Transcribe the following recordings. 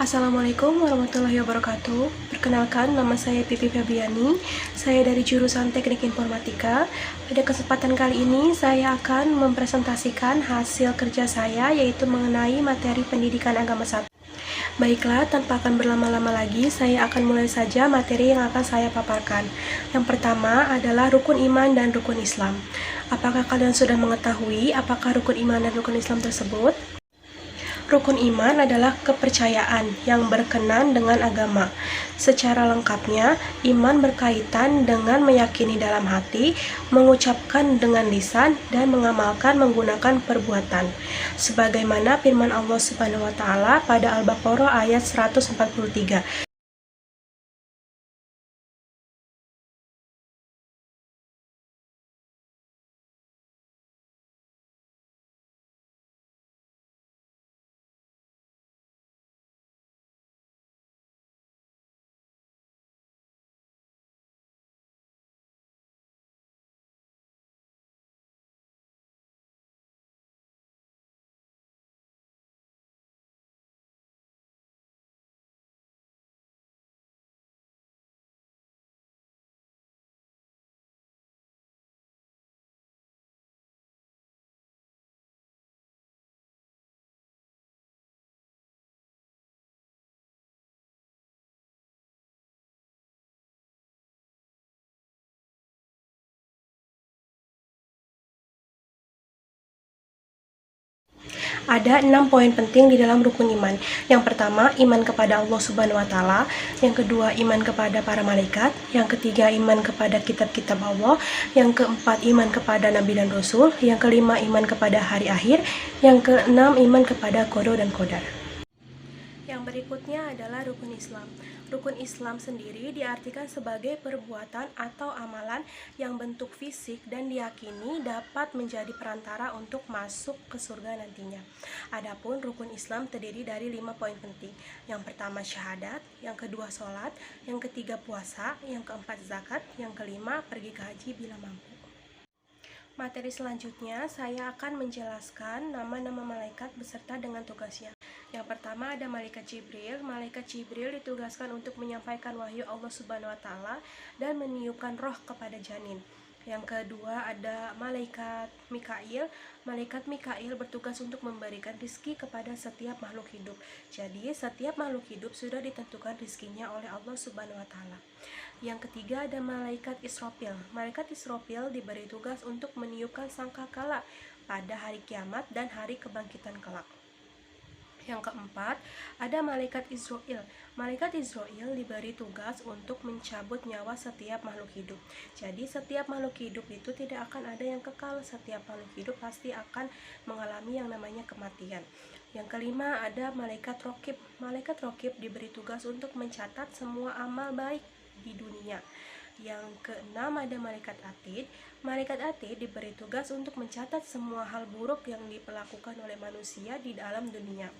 Assalamualaikum warahmatullahi wabarakatuh. Perkenalkan, nama saya Pipi Febriani. Saya dari jurusan Teknik Informatika. Pada kesempatan kali ini, saya akan mempresentasikan hasil kerja saya, yaitu mengenai materi pendidikan agama 1. Baiklah, tanpa akan berlama-lama lagi, saya akan mulai saja materi yang akan saya paparkan. Yang pertama adalah rukun iman dan rukun Islam. Apakah kalian sudah mengetahui apakah rukun iman dan rukun Islam tersebut? Rukun iman adalah kepercayaan yang berkenan dengan agama. Secara lengkapnya, iman berkaitan dengan meyakini dalam hati, mengucapkan dengan lisan, dan mengamalkan menggunakan perbuatan. Sebagaimana firman Allah Subhanahu wa Ta'ala pada Al-Baqarah ayat 143. Ada 6 poin penting di dalam rukun iman. Yang pertama, iman kepada Allah Subhanahu wa Ta'ala. Yang kedua, iman kepada para malaikat. Yang ketiga, iman kepada kitab-kitab Allah. Yang keempat, iman kepada nabi dan rasul. Yang kelima, iman kepada hari akhir. Yang keenam, iman kepada qada dan qadar. Yang berikutnya adalah rukun Islam. Rukun Islam sendiri diartikan sebagai perbuatan atau amalan yang bentuk fisik dan diyakini dapat menjadi perantara untuk masuk ke surga nantinya. Adapun rukun Islam terdiri dari 5 poin penting. Yang pertama syahadat, yang kedua sholat, yang ketiga puasa, yang keempat zakat, yang kelima pergi ke haji bila mampu. Materi selanjutnya, saya akan menjelaskan nama-nama malaikat beserta dengan tugasnya. Yang pertama ada malaikat Jibril. Malaikat Jibril ditugaskan untuk menyampaikan wahyu Allah Subhanahu wa Ta'ala dan meniupkan roh kepada janin. Yang kedua ada malaikat Mikail. Malaikat Mikail bertugas untuk memberikan rizki kepada setiap makhluk hidup. Jadi setiap makhluk hidup sudah ditentukan rizkinya oleh Allah Subhanahu wa Ta'ala. Yang ketiga ada malaikat Israfil. Malaikat Israfil diberi tugas untuk meniupkan sangkakala pada hari kiamat dan hari kebangkitan kelak. Yang keempat, ada malaikat Israel. Malaikat Israel diberi tugas untuk mencabut nyawa setiap makhluk hidup. Jadi setiap makhluk hidup itu tidak akan ada yang kekal. Setiap makhluk hidup pasti akan mengalami yang namanya kematian. Yang kelima, ada malaikat Raqib. Malaikat Raqib diberi tugas untuk mencatat semua amal baik di dunia. Yang keenam ada malaikat Atid. Malaikat Atid diberi tugas untuk mencatat semua hal buruk yang diperlakukan oleh manusia di dalam dunia.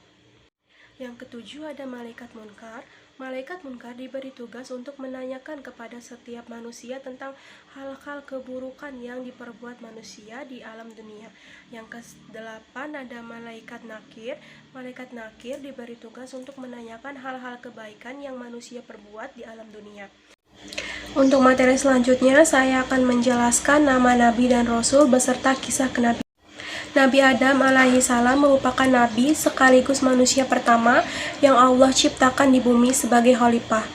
Yang ketujuh ada malaikat Munkar. Malaikat Munkar diberi tugas untuk menanyakan kepada setiap manusia tentang hal-hal keburukan yang diperbuat manusia di alam dunia. Yang ke-8 ada malaikat Nakir. Malaikat Nakir diberi tugas untuk menanyakan hal-hal kebaikan yang manusia perbuat di alam dunia. Untuk materi selanjutnya, saya akan menjelaskan nama nabi dan rasul beserta kisah kenabian. Nabi Adam alaihi salam merupakan nabi sekaligus manusia pertama yang Allah ciptakan di bumi sebagai khalifah.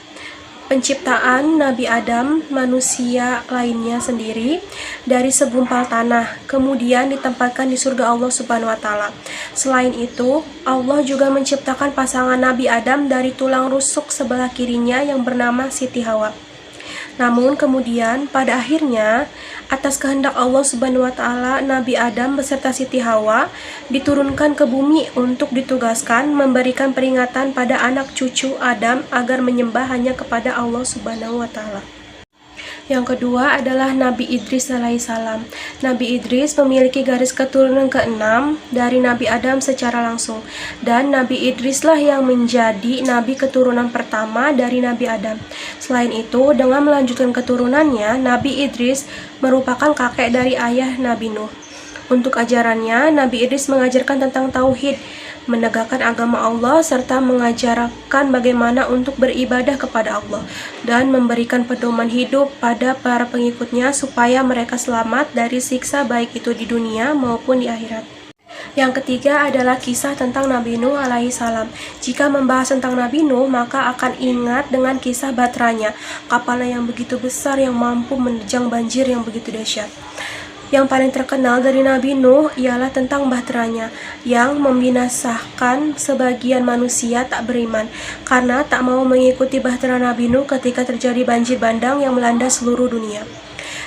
Penciptaan Nabi Adam, manusia lainnya sendiri, dari segumpal tanah, kemudian ditempatkan di surga Allah Subhanahu wa Ta'ala. Selain itu, Allah juga menciptakan pasangan Nabi Adam dari tulang rusuk sebelah kirinya yang bernama Siti Hawa. Namun kemudian pada akhirnya atas kehendak Allah Subhanahu wa Ta'ala, Nabi Adam beserta Siti Hawa diturunkan ke bumi untuk ditugaskan memberikan peringatan pada anak cucu Adam agar menyembah hanya kepada Allah Subhanahu wa Ta'ala. Yang kedua adalah Nabi Idris alaihissalam. Nabi Idris memiliki garis keturunan ke-6 dari Nabi Adam secara langsung, dan Nabi Idrislah yang menjadi nabi keturunan pertama dari Nabi Adam. Selain itu, dengan melanjutkan keturunannya, Nabi Idris merupakan kakek dari ayah Nabi Nuh. Untuk ajarannya, Nabi Idris mengajarkan tentang tauhid, menegakkan agama Allah, serta mengajarkan bagaimana untuk beribadah kepada Allah, dan memberikan pedoman hidup pada para pengikutnya supaya mereka selamat dari siksa baik itu di dunia maupun di akhirat. Yang ketiga adalah kisah tentang Nabi Nuh alaihissalam. Jika membahas tentang Nabi Nuh, maka akan ingat dengan kisah bateranya, kapalnya yang begitu besar yang mampu menerjang banjir yang begitu dahsyat. Yang paling terkenal dari Nabi Nuh ialah tentang bahteranya yang membinasakan sebagian manusia tak beriman karena tak mau mengikuti bahtera Nabi Nuh ketika terjadi banjir bandang yang melanda seluruh dunia.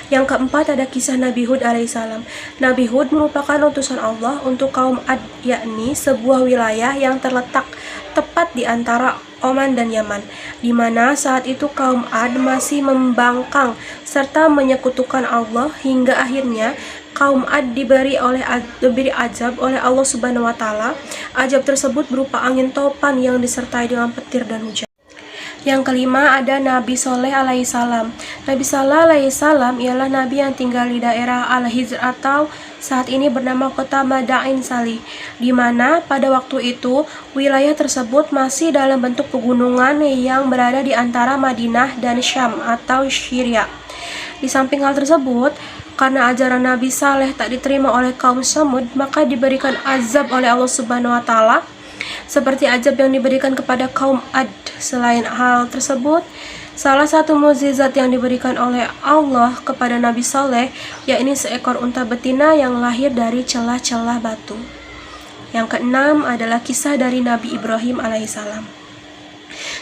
Yang keempat ada kisah Nabi Hud alaihissalam. Nabi Hud merupakan utusan Allah untuk kaum Ad, yakni sebuah wilayah yang terletak tepat di antara Oman dan Yaman, di mana saat itu kaum Ad masih membangkang serta menyekutukan Allah hingga akhirnya kaum Ad diberi azab oleh Allah Subhanahu wa taala. Azab tersebut berupa angin topan yang disertai dengan petir dan hujan. Yang kelima ada Nabi Soleh alaihissalam. Nabi Soleh alaihissalam ialah nabi yang tinggal di daerah Al-Hijr atau saat ini bernama kota Madain Salih, di mana pada waktu itu wilayah tersebut masih dalam bentuk pegunungan yang berada di antara Madinah dan Syam atau Syria. Di samping hal tersebut, karena ajaran Nabi Saleh tak diterima oleh kaum Samud, maka diberikan azab oleh Allah Subhanahu wa taala seperti azab yang diberikan kepada kaum Ad. Selain hal tersebut, salah satu mukjizat yang diberikan oleh Allah kepada Nabi Saleh yakni seekor unta betina yang lahir dari celah-celah batu. Yang keenam adalah kisah dari Nabi Ibrahim alaihissalam.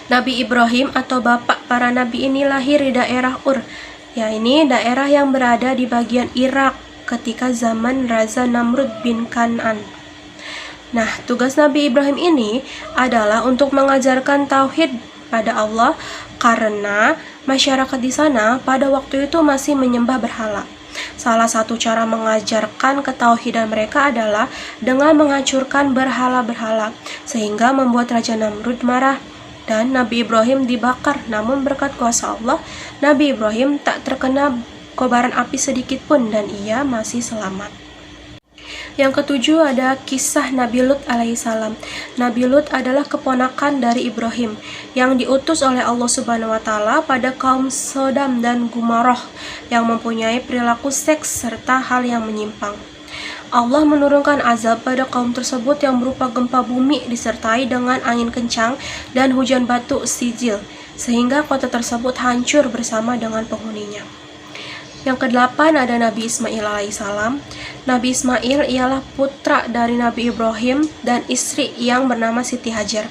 Nabi Ibrahim atau bapak para nabi ini lahir di daerah Ur, yakni daerah yang berada di bagian Irak ketika zaman Raja Namrud bin Kan'an. Nah, tugas Nabi Ibrahim ini adalah untuk mengajarkan tauhid pada Allah karena masyarakat di sana pada waktu itu masih menyembah berhala. Salah satu cara mengajarkan ketauhidan mereka adalah dengan menghancurkan berhala-berhala, sehingga membuat Raja Namrud marah dan Nabi Ibrahim dibakar. Namun berkat kuasa Allah, Nabi Ibrahim tak terkena kobaran api sedikit pun dan ia masih selamat. Yang ketujuh ada kisah Nabi Lut alaihissalam. Nabi Lut adalah keponakan dari Ibrahim yang diutus oleh Allah Subhanahu wa taala pada kaum Sodom dan Gomorrah yang mempunyai perilaku seks serta hal yang menyimpang. Allah menurunkan azab pada kaum tersebut yang berupa gempa bumi disertai dengan angin kencang dan hujan batu sijil, sehingga kota tersebut hancur bersama dengan penghuninya. Yang kedelapan ada Nabi Ismail alaihissalam. Nabi Ismail ialah putra dari Nabi Ibrahim dan istri yang bernama Siti Hajar,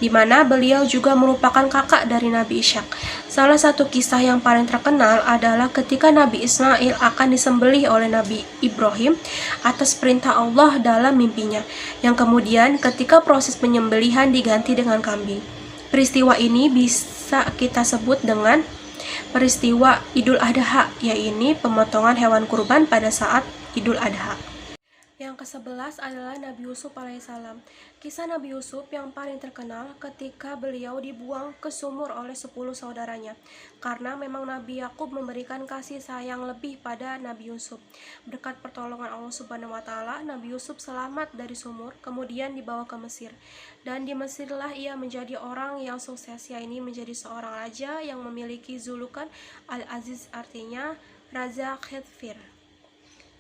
di mana beliau juga merupakan kakak dari Nabi Ishak. Salah satu kisah yang paling terkenal adalah ketika Nabi Ismail akan disembelih oleh Nabi Ibrahim atas perintah Allah dalam mimpinya, yang kemudian ketika proses penyembelihan diganti dengan kambing. Peristiwa ini bisa kita sebut dengan peristiwa Idul Adha, yaitu pemotongan hewan kurban pada saat Idul Adha. Yang ke-11 adalah Nabi Yusuf alaihissalam. Kisah Nabi Yusuf yang paling terkenal ketika beliau dibuang ke sumur oleh 10 saudaranya, karena memang Nabi Yakub memberikan kasih sayang lebih pada Nabi Yusuf. Berkat pertolongan Allah Subhanahu wa taala, Nabi Yusuf selamat dari sumur, kemudian dibawa ke Mesir. Dan di Mesirlah ia menjadi orang yang sukses, yaitu menjadi seorang raja yang memiliki julukan Al-Aziz, artinya Raja Khedfir.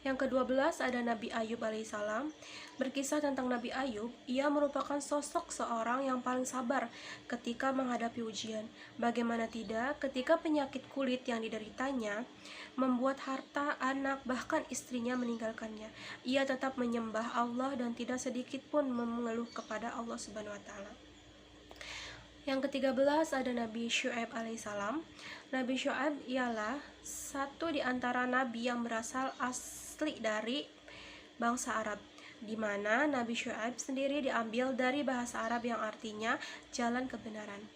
Yang ke-12 ada Nabi Ayub alaihissalam. Berkisah tentang Nabi Ayub, ia merupakan sosok seorang yang paling sabar ketika menghadapi ujian. Bagaimana tidak, ketika penyakit kulit yang dideritanya membuat harta, anak, bahkan istrinya meninggalkannya, ia tetap menyembah Allah dan tidak sedikit pun mengeluh kepada Allah Subhanahu wa taala. Yang ke-13 ada Nabi Syu'aib alaihissalam. Nabi Syu'aib ialah satu di antara nabi yang berasal asli dari bangsa Arab, di mana Nabi Syu'aib sendiri diambil dari bahasa Arab yang artinya jalan kebenaran.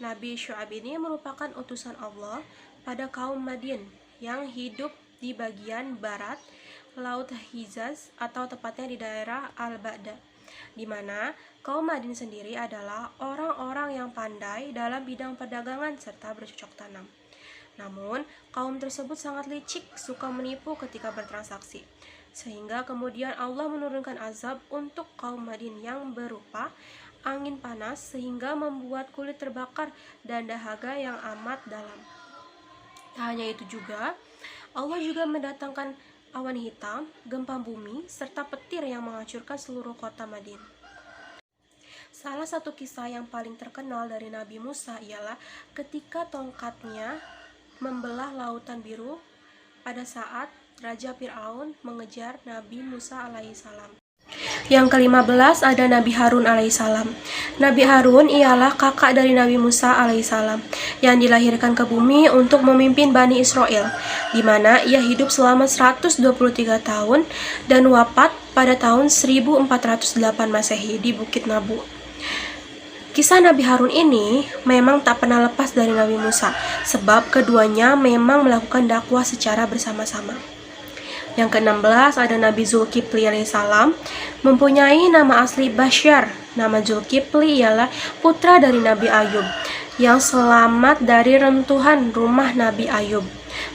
Nabi Syu'aib ini merupakan utusan Allah pada kaum Madyan yang hidup di bagian barat Laut Hijaz atau tepatnya di daerah Al-Ba'da, di mana kaum Madyan sendiri adalah orang-orang yang pandai dalam bidang perdagangan serta bercocok tanam. Namun, kaum tersebut sangat licik, suka menipu ketika bertransaksi. Sehingga kemudian Allah menurunkan azab untuk kaum Madin yang berupa angin panas sehingga membuat kulit terbakar dan dahaga yang amat dalam. Tak hanya itu juga, Allah juga mendatangkan awan hitam, gempa bumi, serta petir yang menghancurkan seluruh kota Madin. Salah satu kisah yang paling terkenal dari Nabi Musa ialah ketika tongkatnya membelah lautan biru pada saat Raja Fir'aun mengejar Nabi Musa alaihissalam. Yang ke-15 ada Nabi Harun alaihissalam. Nabi Harun ialah kakak dari Nabi Musa alaihissalam yang dilahirkan ke bumi untuk memimpin Bani Israel, di mana ia hidup selama 123 tahun dan wafat pada tahun 1408 Masehi di Bukit Nabu. Kisah Nabi Harun ini memang tak pernah lepas dari Nabi Musa, sebab keduanya memang melakukan dakwah secara bersama-sama. Yang ke-16 ada Nabi Zulkifli alaihissalam, mempunyai nama asli Basyar. Nama Zulkifli ialah putra dari Nabi Ayub, yang selamat dari rentuhan rumah Nabi Ayub.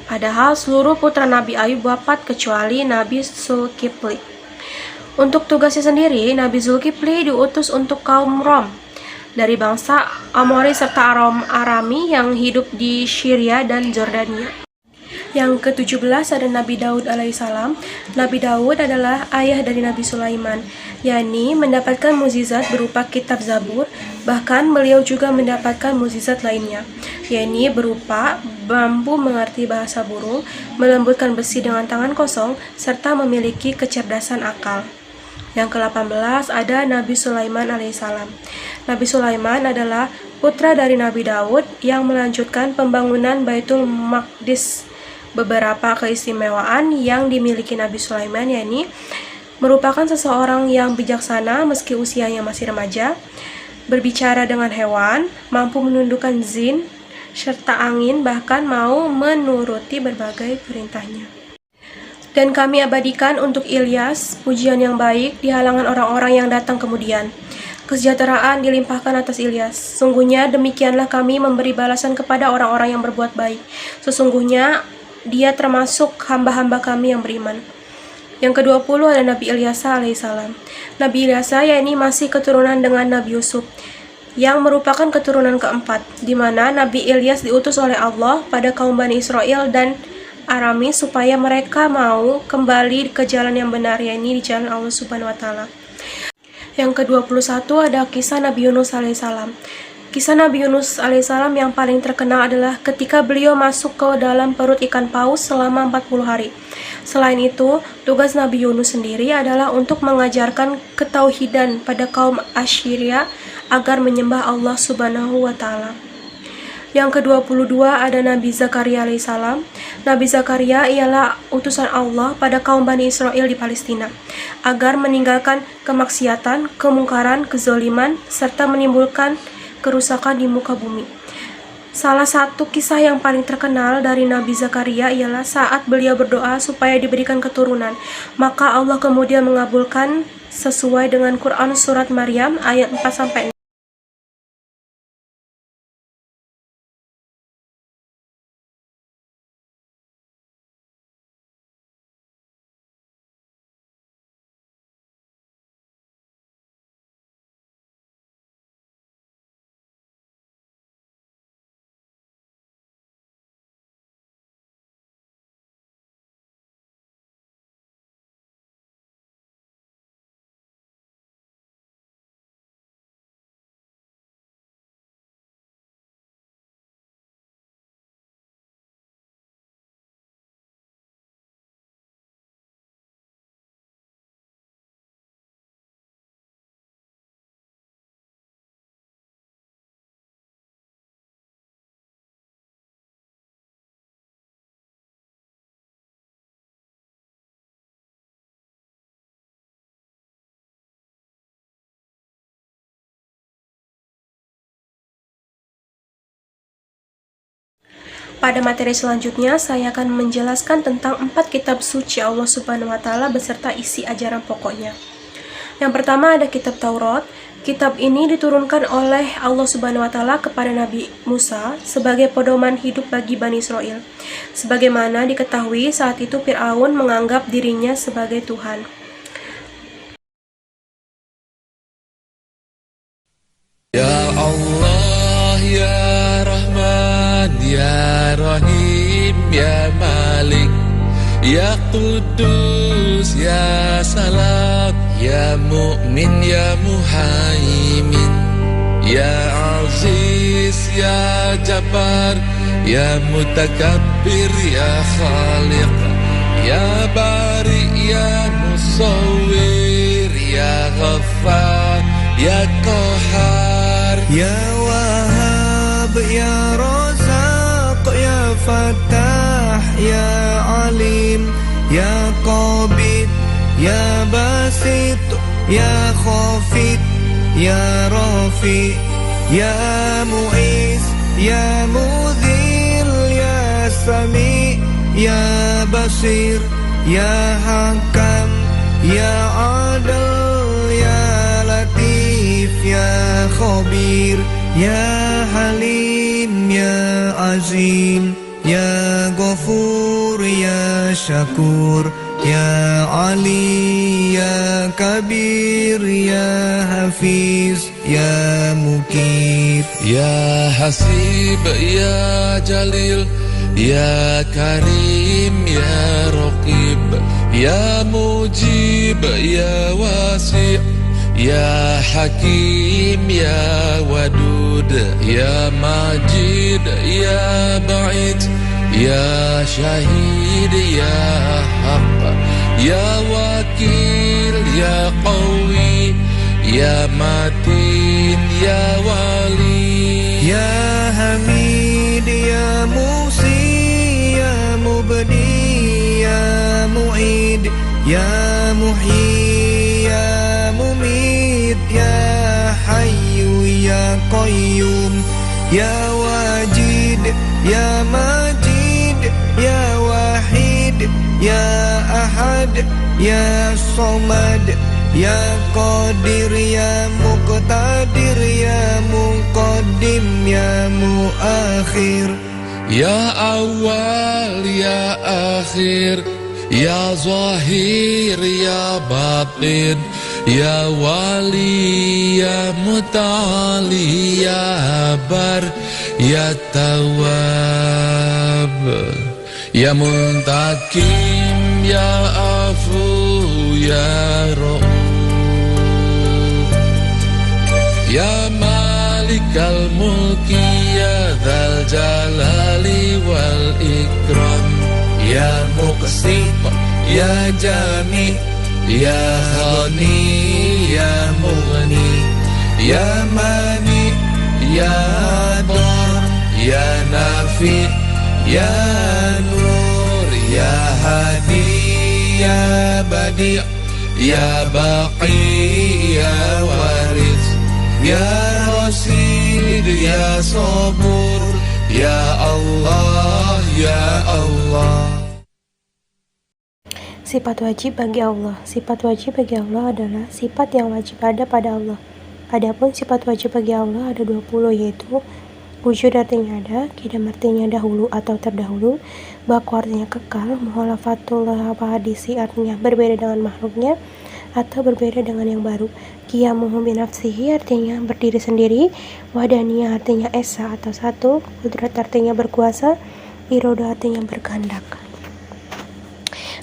Padahal seluruh putra Nabi Ayub wafat kecuali Nabi Zulkifli. Untuk tugasnya sendiri, Nabi Zulkifli diutus untuk kaum Rom dari bangsa Amori serta Arami yang hidup di Syria dan Jordania. Yang ke-17 ada Nabi Daud alaihissalam. Nabi Daud adalah ayah dari Nabi Sulaiman, yakni mendapatkan mukjizat berupa kitab Zabur. Bahkan beliau juga mendapatkan mukjizat lainnya, yakni berupa mampu mengerti bahasa burung, melembutkan besi dengan tangan kosong, serta memiliki kecerdasan akal. Yang ke-18 ada Nabi Sulaiman alaihissalam. Nabi Sulaiman adalah putra dari Nabi Daud yang melanjutkan pembangunan Baitul Maqdis. Beberapa keistimewaan yang dimiliki Nabi Sulaiman yakni merupakan seseorang yang bijaksana meski usianya masih remaja, berbicara dengan hewan, mampu menundukkan jin serta angin, bahkan mau menuruti berbagai perintahnya. Dan kami abadikan untuk Ilyas pujian yang baik di halangan orang-orang yang datang kemudian. Kesejahteraan dilimpahkan atas Ilyas. Sungguhnya demikianlah kami memberi balasan kepada orang-orang yang berbuat baik. Sesungguhnya dia termasuk hamba-hamba kami yang beriman. Yang ke-20 ada Nabi Ilyasa alaihissalam. Nabi Ilyasa yakni masih keturunan dengan Nabi Yusuf, yang merupakan keturunan keempat, di mana Nabi Ilyas diutus oleh Allah pada kaum Bani Israel dan Arami supaya mereka mau kembali ke jalan yang benar, yakni di jalan Allah Subhanahu wa taala. Yang ke-21 ada kisah Nabi Yunus alaihissalam. Kisah Nabi Yunus alaihissalam yang paling terkenal adalah ketika beliau masuk ke dalam perut ikan paus selama 40 hari. Selain itu, tugas Nabi Yunus sendiri adalah untuk mengajarkan ketauhidan pada kaum Assyria agar menyembah Allah Subhanahu wa taala. Yang ke-22 ada Nabi Zakaria alaihissalam. Nabi Zakaria ialah utusan Allah pada kaum Bani Israel di Palestina agar meninggalkan kemaksiatan, kemungkaran, kezaliman, serta menimbulkan kerusakan di muka bumi. Salah satu kisah yang paling terkenal dari Nabi Zakaria ialah saat beliau berdoa supaya diberikan keturunan, maka Allah kemudian mengabulkan sesuai dengan Quran surat Maryam ayat 4-6. Pada materi selanjutnya, saya akan menjelaskan tentang 4 kitab suci Allah Subhanahu wa taala beserta isi ajaran pokoknya. Yang pertama ada kitab Taurat, Kitab ini diturunkan oleh Allah Subhanahu wa taala kepada Nabi Musa sebagai pedoman hidup bagi Bani Israel. Sebagaimana diketahui saat itu Fir'aun menganggap dirinya sebagai Tuhan. Ya Allah, Ya Rahman, Ya Rahim, Ya Malik, Ya Qudus, Ya Salam, Ya Mu'min, Ya Muhaimin, Ya Aziz, Ya Jabbar, Ya Mutakabbir, Ya Khaliq, Ya Bari, Ya Musawwir, Ya Ghaffar, Ya Qahar, Ya Wahhab, Ya Razaq, Ya Fattah, Ya Alim, Ya Qabid, Ya Basit, Ya Khafid, Ya Rafi, Ya Mu'is, Ya Mudhil, Ya Sami, Ya Basir, Ya Hakam, Ya Adil, Ya Latif, Ya Khabir, Ya Halim, Ya Azim, Ya Ghafur, Ya Syakur, Ya Ali, Ya Kabir, Ya Hafiz, Ya Mukit, Ya Hasib, Ya Jalil, Ya Karim, Ya Raqib, Ya Mujib, Ya Wasi', Ya Hakim, Ya Wadud, Ya Majid, Ya Ba'id, Ya Syahid, Ya Haq, Ya Wakil, Ya Qawi, Ya Matin, Ya Wali, Ya Hamid, Ya Musi, Ya Mubdi, Ya Mu'id, Ya Muhyi, Ya Mumit, Ya Hayyu, Ya Qayyum, Ya Wajid, Ya Majid, Ya Wahid, Ya Ahad, Ya Somad, Ya Qadir, Ya Muqtadir, Ya Muqaddim, Ya Muakhir, Ya Awal, Ya Akhir, Ya Zahir, Ya Batin, Ya Wali, Ya Muta'ali, Ya Bar, Ya Tawab, Ya Muntakim, Ya Afu, Ya Ra'uf, Ya Malikal Mulki, Ya Dzal Jalali wal Ikram, Ya Muqsit, Ya Jami, Ya Ghani, Ya Mughni, Ya Mani, Ya Dar, Ya Nafi, Ya Nur, Ya Hadi, Ya Badi', Ya Baqi, Ya Waris, Ya Rasid, Ya Sabur, Ya Allah, Ya Allah. Sifat wajib bagi Allah. Sifat wajib bagi Allah adalah sifat yang wajib ada pada Allah. Adapun sifat wajib bagi Allah ada 20, yaitu wujud artinya ada, qidam artinya dahulu atau terdahulu, baqa artinya kekal, mukhalafatul hadisi artinya berbeda dengan makhluknya atau berbeda dengan yang baru, qiyamuhu binafsihi artinya berdiri sendiri, wadaniyah artinya esa atau satu, qudrat artinya berkuasa, iroda artinya berkehendak.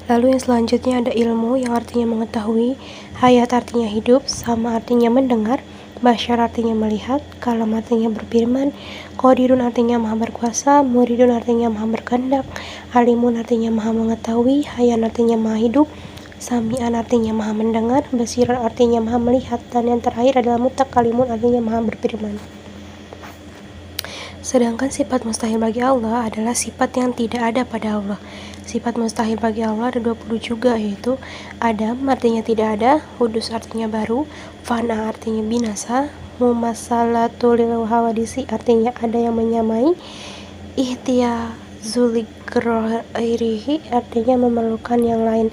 Lalu yang selanjutnya ada ilmu yang artinya mengetahui, hayat artinya hidup, sama artinya mendengar, basyar artinya melihat, kalam artinya berfirman, qadirun artinya maha berkuasa, muridun artinya maha berkehendak, alimun artinya maha mengetahui, hayan artinya maha hidup, sami'an artinya maha mendengar, basiran artinya maha melihat, dan yang terakhir adalah mutakalimun artinya maha berfirman. Sedangkan sifat mustahil bagi Allah adalah sifat yang tidak ada pada Allah. Sifat mustahil bagi Allah ada 20 juga, yaitu adam artinya tidak ada, hudus artinya baru, fana artinya binasa, mumassalatul hawadisi artinya ada yang menyamai, ihtiyazulikrairihi artinya memerlukan yang lain,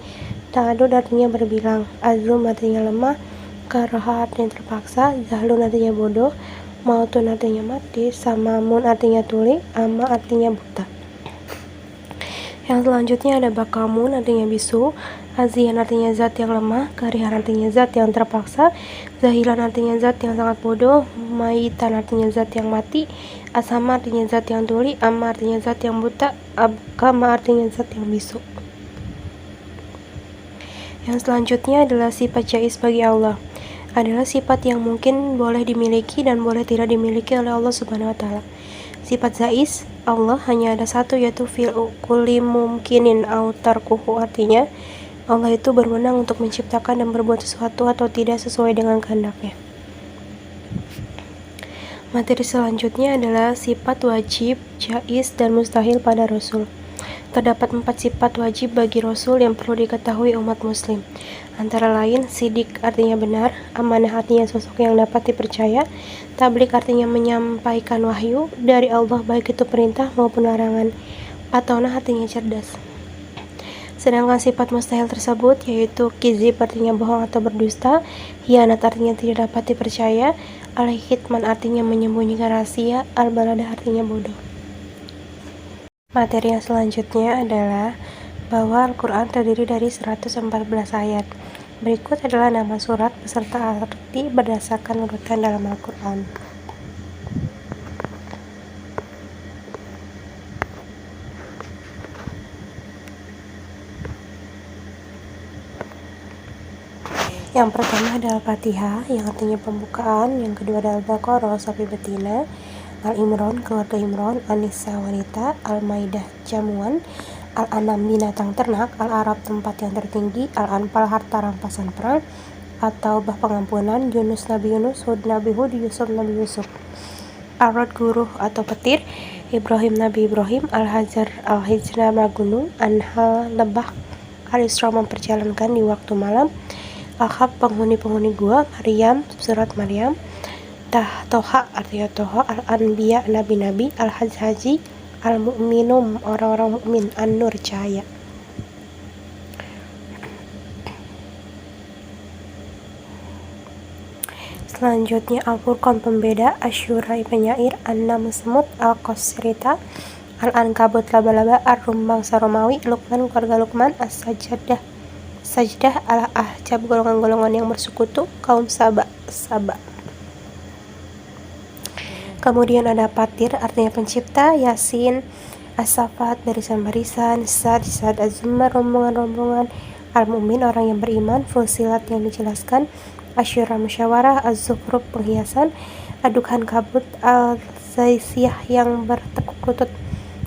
ta'adud artinya berbilang, azum artinya lemah, karaha artinya terpaksa, zahlun artinya bodoh, mautun artinya mati, samamun artinya tuli, ama artinya buta. Yang selanjutnya ada bakamun artinya bisu, azian artinya zat yang lemah, karihan artinya zat yang terpaksa, zahilan artinya zat yang sangat bodoh, mayitan artinya zat yang mati, asama artinya zat yang tuli, ama artinya zat yang buta, abkama artinya zat yang bisu. Yang selanjutnya adalah sifat jaiz bagi Allah. Adalah sifat yang mungkin boleh dimiliki dan boleh tidak dimiliki oleh Allah Subhanahu wa taala. Sifat jaiz Allah hanya ada satu, yaitu fil kulli mumkinin au tarkuhu, artinya Allah itu berwenang untuk menciptakan dan berbuat sesuatu atau tidak sesuai dengan kehendaknya. Materi selanjutnya adalah sifat wajib, jaiz, dan mustahil pada Rasul. Terdapat 4 sifat wajib bagi Rasul yang perlu diketahui umat muslim. Antara lain, sidik artinya benar, amanah artinya sosok yang dapat dipercaya, tablik artinya menyampaikan wahyu dari Allah baik itu perintah maupun larangan, patonah artinya cerdas. Sedangkan sifat mustahil tersebut yaitu kizib artinya bohong atau berdusta, hianat artinya tidak dapat dipercaya, al-hitman artinya menyembunyikan rahasia, al-balada artinya bodoh. Materi yang selanjutnya adalah bahwa Al-Quran terdiri dari 114 ayat. Berikut adalah nama surat beserta arti berdasarkan urutan dalam Al-Quran. Yang pertama adalah Al-Fatihah, yang artinya pembukaan. Yang kedua adalah Al-Baqarah, sapi betina. Al-Imran, keluarga Imran. An-Nisa, wanita. Al-Maidah, jamuan. Al-An'am, binatang ternak. Al-Arab, tempat yang tertinggi. Al-Anfal, harta rampasan perang. At-Taubah, pengampunan. Yunus, Nabi Yunus. Hud, Nabi Hud. Yusuf, Nabi Yusuf. Ar-Rad, guru atau petir. Ibrahim, Nabi Ibrahim. Al-Hajar, Al-Hijr, nama gunung. An-Nahl, lebah. Al-Isra, memperjalankan di waktu malam. Al-Kahf, penghuni-penghuni gua. Maryam, surat Maryam. Toha artinya Toha. Al-Anbiya, nabi-nabi. Al-Haji, al-mu'minum, orang-orang mukmin. An-Nur, cahaya. Selanjutnya Al-Furqan, pembeda. Asyura, penyair. An-Naml, semut. Al-Qasrita, Al-Ankabut, laba-laba. Ar-Rum, bangsa Romawi. Luqman, keluarga Luqman. As-Sajdah, Al-Ahzab, golongan-golongan yang bersekutu. Kaum Saba. Kemudian ada Fatir, artinya pencipta. Yasin, As-Saffat, barisan-barisan. Sad, Az-Zumar, rombongan-rombongan. Al-Mu'min, orang yang beriman. Fusilat, yang dijelaskan. Asyura, musyawarah. Az-Zukhruf, penghiasan. Ad-Dukhan, kabut. Al-Zaisiyah, yang bertekuk lutut.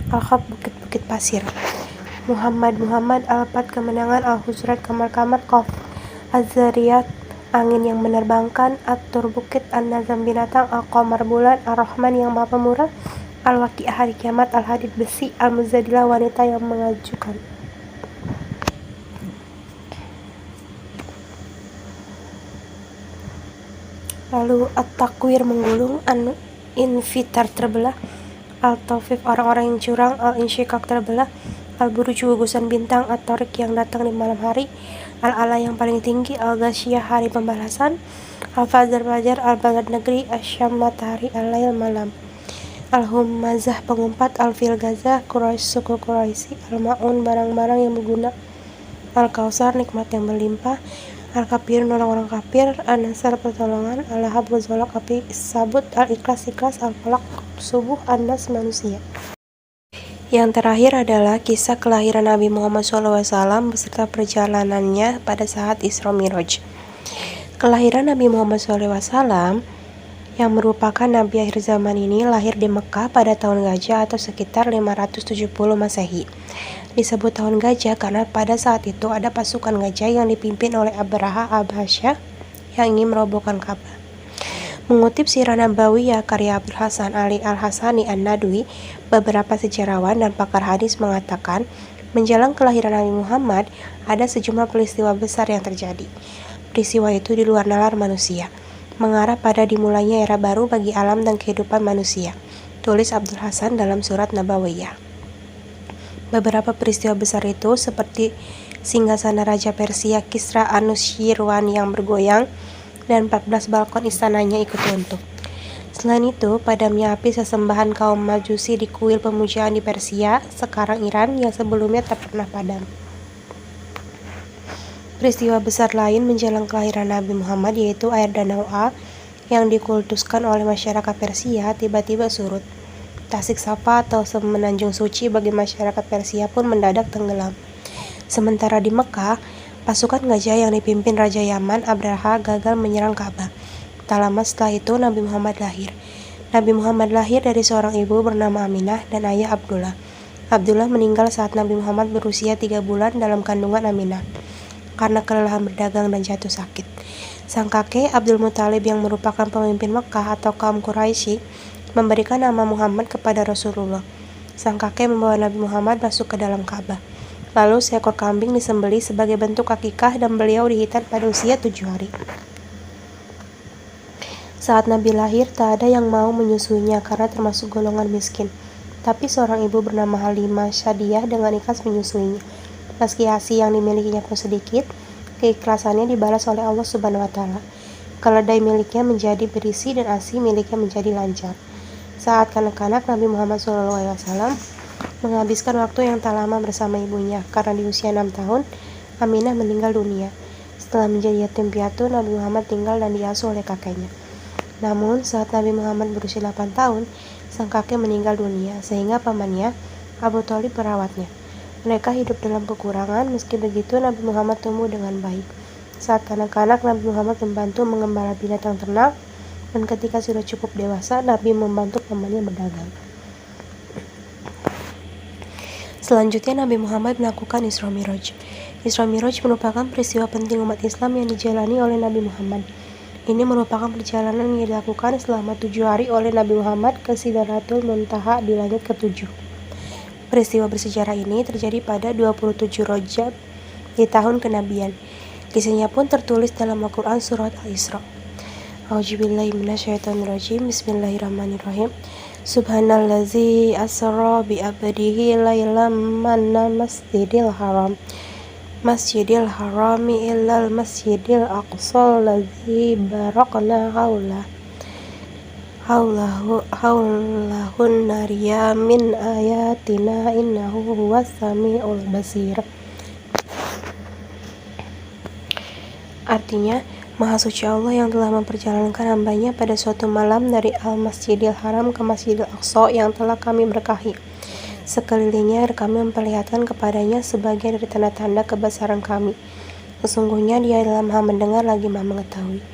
Al-Khaf, bukit-bukit pasir. Muhammad, Al-Fat, kemenangan. Al-Hujurat, kamar-kamar. Qaf, Az-Zariyat, angin yang menerbangkan. At-Tur, bukit. An-Nazam, binatang. Al-Qamar, bulan. Ar-Rahman, yang maha pemurah. Al-Waqi'ah, hari kiamat. Al-Hadid, besi. Al-Muzadilah, wanita yang mengajukan. Lalu At-Takwir, menggulung. An-Infitar, terbelah. Al-Tawfif, orang-orang yang curang. Al-Insyiqaq, terbelah. Al-Buruj, gugusan bintang. At-Tariq, yang datang di malam hari. Al-Ala, yang paling tinggi. Al-Ghasyiyah, hari pembalasan. Al-Fajr, fajar. Al-Balad, negeri. Asy-Syam, matahari. Al-Lail, malam. Al-Humazah, pengumpat. Al-Fil, gazah. Quraisy, suku Quraisy. Al-Ma'un, barang-barang yang berguna. Al-Kautsar, nikmat yang berlimpah. Al-Kafirun, orang-orang kafir. An-Nasr, pertolongan. Al-Lahab, gejolak api sabut. Al-Ikhlas, ikhlas. Al-Falaq, subuh. An-Nas, manusia. Yang terakhir adalah kisah kelahiran Nabi Muhammad SAW beserta perjalanannya pada saat Isra Mi'raj. Kelahiran Nabi Muhammad SAW yang merupakan Nabi akhir zaman ini lahir di Mekah pada tahun gajah atau sekitar 570 Masehi. Disebut tahun gajah karena pada saat itu ada pasukan gajah yang dipimpin oleh Abraha Abasyah yang ingin merobohkan Ka'bah. Mengutip Sirah Nabawiyah karya Abdul Hasan Ali Al-Hasani An-Nadwi, beberapa sejarawan dan pakar hadis mengatakan menjelang kelahiran Nabi Muhammad ada sejumlah peristiwa besar yang terjadi. Peristiwa itu di luar nalar manusia, mengarah pada dimulainya era baru bagi alam dan kehidupan manusia. Tulis Abdul Hasan dalam surat Nabawiyah. Beberapa peristiwa besar itu seperti singgasana Raja Persia Kisra Anushirwan yang bergoyang, dan 14 balkon istananya ikut runtuh. Selain itu, padamnya api sesembahan kaum Majusi di kuil pemujaan di Persia, sekarang Iran, yang sebelumnya tak pernah padam. Peristiwa besar lain menjelang kelahiran Nabi Muhammad yaitu air danau A yang dikultuskan oleh masyarakat Persia tiba-tiba surut. Tasik Safa atau semenanjung suci bagi masyarakat Persia pun mendadak tenggelam. Sementara di Mekah, pasukan gajah yang dipimpin Raja Yaman, Abraha, gagal menyerang Ka'bah. Tak lama setelah itu Nabi Muhammad lahir. Nabi Muhammad lahir dari seorang ibu bernama Aminah dan ayah Abdullah. Abdullah meninggal saat Nabi Muhammad berusia 3 bulan dalam kandungan Aminah karena kelelahan berdagang dan jatuh sakit. Sang kakek Abdul Muthalib yang merupakan pemimpin Mekah atau kaum Quraisy memberikan nama Muhammad kepada Rasulullah. Sang kakek membawa Nabi Muhammad masuk ke dalam Ka'bah. Lalu seekor kambing disembelih sebagai bentuk akikah dan beliau dihitan pada usia 7 hari. Saat Nabi lahir, tak ada yang mau menyusuinya karena termasuk golongan miskin. Tapi seorang ibu bernama Halimah Syadiah dengan ikhlas menyusuinya. Meski ASI yang dimilikinya pun sedikit, keikhlasannya dibalas oleh Allah Subhanahu wa Ta'ala. Keledai miliknya menjadi berisi dan ASI miliknya menjadi lancar. Saat kanak-kanak, Nabi Muhammad SAW menghabiskan waktu yang tak lama bersama ibunya karena di usia 6 tahun, Aminah meninggal dunia. Setelah menjadi yatim piatu, Nabi Muhammad tinggal dan diasuh oleh kakeknya. Namun, saat Nabi Muhammad berusia 8 tahun, sang kakek meninggal dunia sehingga pamannya, Abu Thalib, merawatnya. Mereka hidup dalam kekurangan, meski begitu Nabi Muhammad tumbuh dengan baik. Saat kanak-kanak, Nabi Muhammad membantu mengembala binatang ternak, dan ketika sudah cukup dewasa, Nabi membantu pamannya berdagang. Selanjutnya, Nabi Muhammad melakukan Isra Miraj. Isra Miraj merupakan peristiwa penting umat Islam yang dijalani oleh Nabi Muhammad. Ini merupakan perjalanan yang dilakukan selama 7 hari oleh Nabi Muhammad ke Sidratul Muntaha di langit ke-7. Peristiwa bersejarah ini terjadi pada 27 Rajab di tahun kenabian. Kisahnya pun tertulis dalam Al-Quran surat Al-Isra. A'udzubillahi minasyaitonirrajim. Bismillahirrahmanirrahim. Subhanallazi asra bi abdihi lailam manna masjidil harami illal masjidil aqsal ladzi barakna haulahun nariya min ayatina innahu huwas sami'ul basir. Artinya, Maha Suci Allah yang telah memperjalankan hambanya pada suatu malam dari Al-Masjidil Haram ke Masjidil Aqsa yang telah kami berkahi. Sekelilingnya kami memperlihatkan kepadanya sebagian dari tanda-tanda kebesaran kami. Sesungguhnya dia adalah Maha mendengar lagi Maha mengetahui.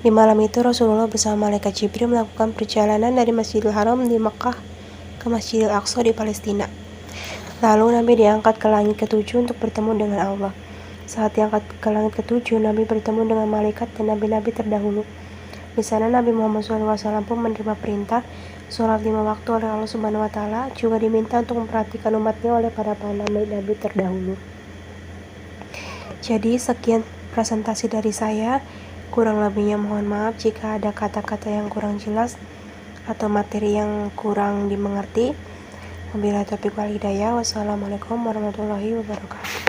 Di malam itu Rasulullah bersama malaikat Jibril melakukan perjalanan dari Masjidil Haram di Makkah ke Masjidil Aqsa di Palestina. Lalu Nabi diangkat ke langit ke-7 untuk bertemu dengan Allah. Saat diangkat ke langit ke-7, Nabi bertemu dengan malaikat dan nabi-nabi terdahulu. Di sana Nabi Muhammad SAW pun menerima perintah sholat 5 waktu oleh Allah Subhanahu wa Ta'ala, juga diminta untuk memperhatikan umatnya oleh para nabi-nabi terdahulu. Jadi sekian presentasi dari saya. Kurang lebihnya mohon maaf jika ada kata-kata yang kurang jelas atau materi yang kurang dimengerti. Wabillahi taufiq wal hidayah. Wassalamualaikum warahmatullahi wabarakatuh.